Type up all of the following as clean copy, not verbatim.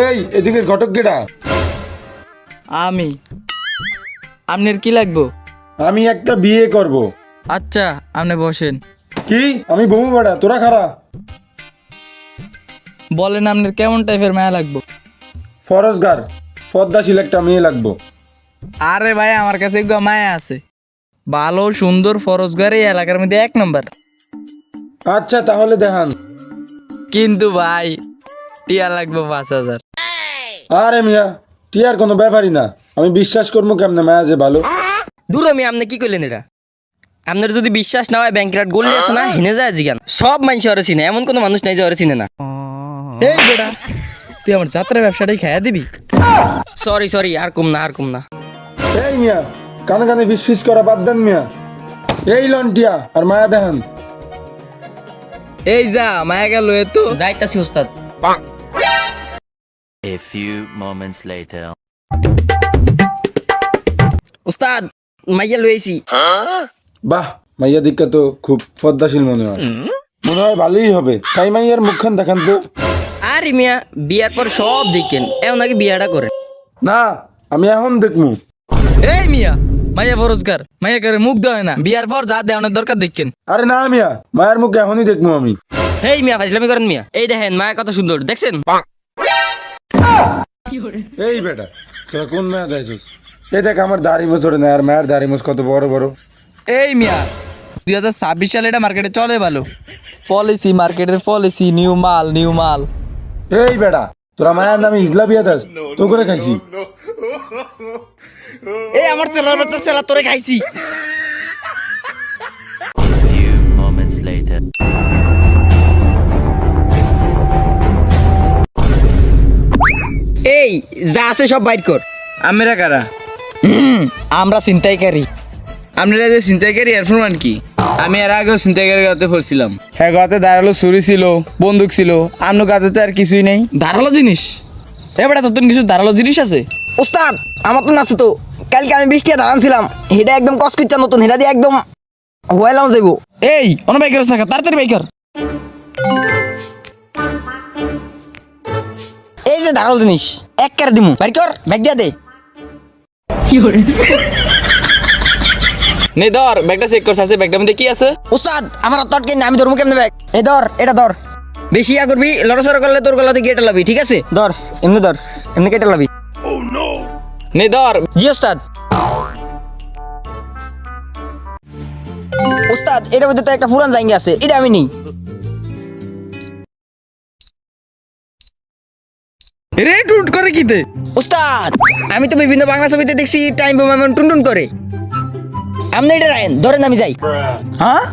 এই এদিকে ঘটক কেডা? আমি। আপনার কি লাগবো? আমি একটা বিয়ে করব। আচ্ছা আপনি বসেন। কি? আমি বউ বেড়া, তোরা খারা। বলেন আপনার কেমন টাইপের মায়া লাগবো? ফরজগার পদ্মাশীল একটা মেয়ে লাগবো। আরে ভাই আমার কাছে একটু মায়া আছে, ভালো সুন্দর ফরজগার এই এলাকার মধ্যে 1 নম্বর। আচ্ছা তাহলে দেখান। কিন্তু ভাই টিয়া লাগবে 5,000। আরে মিয়া, টিয়ার কোনো ব্যাপারই না। আমি বিশ্বাস করবো কেমনে মায়া যে ভালো। দূর আমি আপনি কি করলেন এটা? আপনার যদি বিশ্বাস না হয় ব্যাংকের গোল্ডে আছে না, হেনে যায় জিগান। সব মানুষ ওরে চিনে, এমন কোনো মানুষ নাই যে ওরে চিনে না। এই বেটা তুই আমার যাত্রা ব্যবসাটাই খাইয়া দিবি? সরি আর কম না। এই মিয়া, কানে কানে ফিস ফিস করা বাদ দেন মিয়া। এই লন টিয়া আর মায়া দেখান। এই যা মায়া গেল তো। যাইতাছি ওস্তাদ। A few moments later. ওস্তাদ মাইয়া লইছি। বাহ, মাইয়া দিকটা তো খুব পদ্মাশীল মনে হয়। মনে হয় ভালোই হবে। সাই মাইয়ার মুখখান দেখান তো। আরে মিয়া বিয়ার পর সব দেখেন, এমন নাকি বিয়াটা করেন। না, আমি এখন দেখমু। এই মিয়া মাইয়া ফরজগার, মাইয়া করে মুখ দেয় না, বিয়ার পর যা দেওয়ানোর দরকার দেখেন। আরে না মিয়া, মায়ের মুখ এখনই দেখমু আমি। এই মিয়া ফাজলামি করেন মিয়া। এই দেখেন মায়া কত সুন্দর, দেখছেন? এই বেটা, তোরা কোন মায়া যাইছিস? এই দেখ আমার দাড়ি মোছরে না, আর মায়ের দাড়ি মোছ কত বড় বড়। এই মিয়া 2026 সালে এটা মার্কেটে চলে ভালো। পলিসি মার্কেটের পলিসি, নিউ মাল। এই বেটা, তোরা মায়ের নামে ইজলা বিয়া দাস, তো করে খাইছি। এই আমার ছেলের বাচ্চা ছেলা তোরে খাইছি। A few moments later. এই যা আছে সব বাইর কর। আমরা কারা? আমরা ছিনতাইকারী। আপনারা যে ছিনতাইকারী এর প্রমাণ কি? আমি এর আগেও ছিনতাইকারী গাতে পড়ছিলাম। হ্যাঁ গাতে দাঁড়ালো, ছুরি ছিল, বন্দুক ছিল। আপনার গাতে তো আর কিছুই নেই। ধারালো জিনিস? এবারে তোর কিছু ধারালো জিনিস আছে? ওস্তাদ আমার তো নাচে তো, কালকে আমি 20 টাকা দাঁড়ানছিলাম, হেটা একদম কসকইচ্ছা নতুন, হেটা দিয়ে একদম হয়েলাম যাইব। এই অন বাইকার না, তাড়াতাড়ি বাইকার। এই যে ধারালো জিনিস এক কারে দিমু, বাইর কর, ব্যাগ দিয়া দে। নে ধর ব্যাগটা চেক করছ, আছে ব্যাগটার মধ্যে কি আছে? ওস্তাদ আমার অতটকে না, আমি ধরবো কেমনে ব্যাগ? এই ধর, এটা ধর। বেশি ইয়া করবি, লড়াচড়া করলে তোর গলাতে গিয়ে লাবি, ঠিক আছে? ধর, এমনি কেটে লাবি। নে ধর। জি ওস্তাদ। ওস্তাদ এটার মধ্যে তো একটা পুরান জায়গা আছে, এটা আমি নেই। রে টুট করে কিতে? ওস্তাদ আমি তো বিভিন্ন বাংলা ছবিতে দেখছি টাইম বোম এমন টুনটুন করে। আপনি এটা রাখেন, ধরেন আমি যাই। হ্যাঁ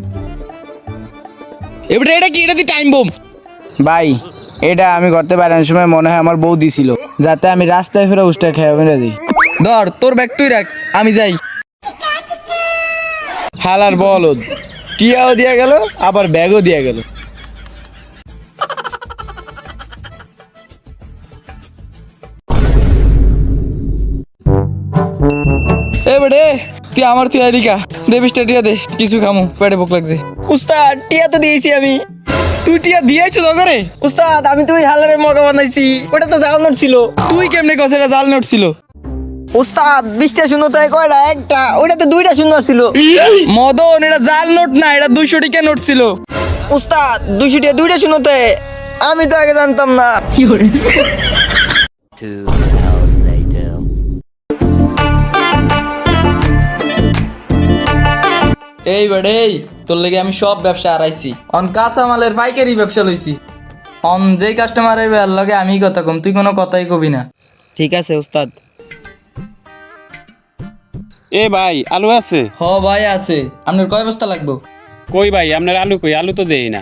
এবারে এটা কি? এটা দি টাইম বোম? ভাই এটা আমি করতে পারার সময় মনে হয় আমার বউ দিছিল, যাতে আমি রাস্তায় ফেরা উষ্টা খেয়ে মেরে দিই। ধর তোর ব্যাগ তুই রাখ, আমি যাই। হালার বলদ, টিয়াও দিয়া গেল আবার ব্যাগও দিয়া গেল। এবারে তুই আমার তুই আদিকা দে, 20 টিয়া দে, কিছু খামু, পেটে ভোক লাগছে। উস্তাদ টিয়া তো দিয়েছি আমি। তুই টিয়া দিয়েছ করে? উস্তাদ আমি তো ওই হালারের মগা বানাইছি, ওটা তো জাল নোট ছিল। তুই কেমনে কস এটা জাল নোট ছিল? উস্তাদ 20টা শূন্য তাই কয়টা? একটা, ওইটা তো 2টা শূন্য ছিল। মদন এটা জাল নোট না, এটা 200 টিকা নোট ছিল। উস্তাদ 200 টাকা 2টা শূন্যতে, আমি তো আগে জানতাম না। 2 hours later. এই বেড়ে তোর লেগে আমি সব ব্যবসা হারাইছি, অন কাঁচা মালের পাইকারি ব্যবসা লইছি। অন যে কাস্টমারের লগে আমি কথা কম, তুই কোনো কথাই কবি না। ঠিক আছে উস্তাদ। এ ভাই আলু আছে? হ ভাই আছে। আপনার কয় বস্তা লাগবে? কই ভাই আপনার আলু কই? আলু তো দেই না।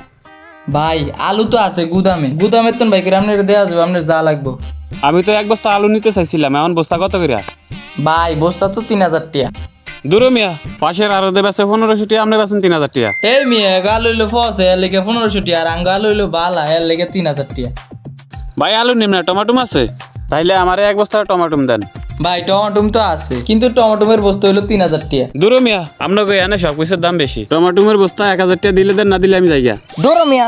ভাই আলু তো আছে গুদামে, গুদামের তো ভাই করে আপনার দেওয়া যাবে, আপনার যা লাগবে। আমি তো 1 বস্তা আলু নিতে চাইছিলাম, এখন বস্তা কত করে? ভাই বস্তা তো 3,000 টাকা। দূর মিয়া, পাশের আরো দে বেছে 1500 টাকা, আপনি বেছেন 3000 টাকা। এই মেয়ে গাল হইলো ফসে এর লেগে 1500 টাকা, আর আঙ্গাল হইলো বালা এর লেগে 3000 টাকা। ভাই আলু নিম না, টমাটম আছে? তাইলে আমারে 1 বস্তা টমাটম দেন। ভাই টমাটম তো আছে, কিন্তু টমাটমের বস্তা হইলো 3000 টাকা। দূর মিয়া, আপনাকে এনে সব কিছুর দাম বেশি। টমাটমের বস্তা 1000 টাকা দিলে দেন, না দিলে আমি যাইগা। ধরো মিয়া,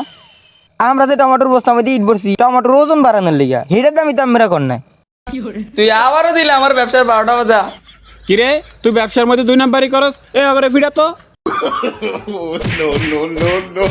আমরা যে টমেটোর বস্তা মধ্যে ইট ভরছি টমেটোর ওজন বাড়ানোর লিগা হেটার দামই তো আমরা কর নাই। তুই আবারও দিলে আমার ব্যবসার 12টা বাজা। কিরে তুই ব্যবসার মধ্যে 2 নাম্বারই করস এ করে ফিরা তো no, no, no, no.